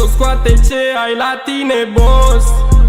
tot, scoate ce ai la tine, boss.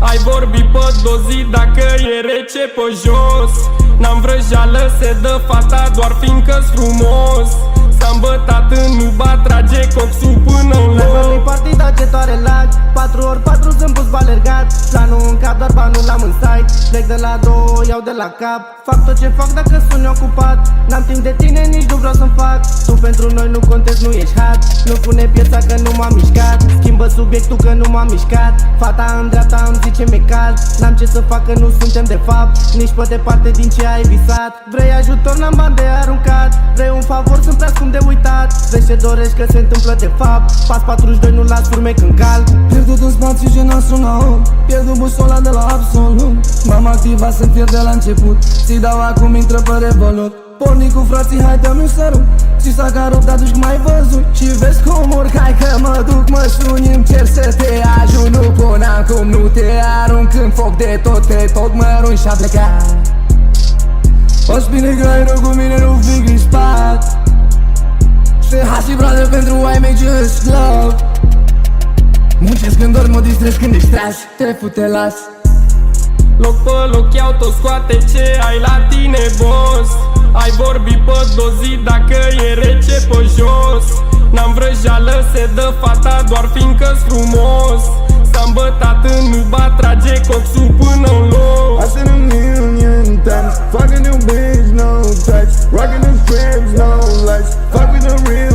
Ai vorbit pe dozi dacă e rece pe jos. N-am vrăjeală, se dă fata doar fiindcă-s frumos. S-a îmbătat în nuba, trage coxul până în loc. Partida ce toare lag 4x4 sunt pus alergat. Planul în cap, doar banul am în site. Plec de la 2, iau de la cap. Fac tot ce fac dacă sunt ocupat. N-am timp de tine, nici nu vreau să-mi fac. Tu pentru noi nu contezi, nu ești hot. Nu pune piesa că nu m-am mișcat. Schimbă subiectul că nu m-am mișcat. Fata în dreapta îmi zice mi-e cald. N-am ce să fac că nu suntem de fapt. Nici pe departe din ce ai visat. Vrei ajutor, n-am bani de aruncat. Vrei un favor, sunt prea scump de uitat. Vezi ce dorești că se întâmplă de fapt. Pas 42, nu las urme când cal. Pierdut în spațiu și n-am pierdut busola de la absolut. M-am activat să pierd de la început. Ți dau acum, intră pe revolut. Porni cu frații, hai dă-mi un sărut. Și s-a carupt atunci când m-ai văzut. Și vezi cum urc, hai că mă duc, mă suni, îmi cer să te ajut. Nu pun acum, nu te arunc în foc de tot, te tot mă arunc și-a plecat. O-ți bine că ai rău cu mine, nu fi crispat. Stay hustle, brother, pentru I make just love. Muncesc când dorm, mă distrez când ești tras. Te fute, las. Loc pe loc iau tot, scoate ce ai la tine, boss. Ai vorbit pe dozi dacă e rece pe jos. N-am vrăjeală, se dă fata doar fiindcă-s frumos. S-a îmbătat în nuba, trage coxul până în loc. I said a million times, fucking new bitch, no touch. Rocking them strips, no lights. Fuck with the real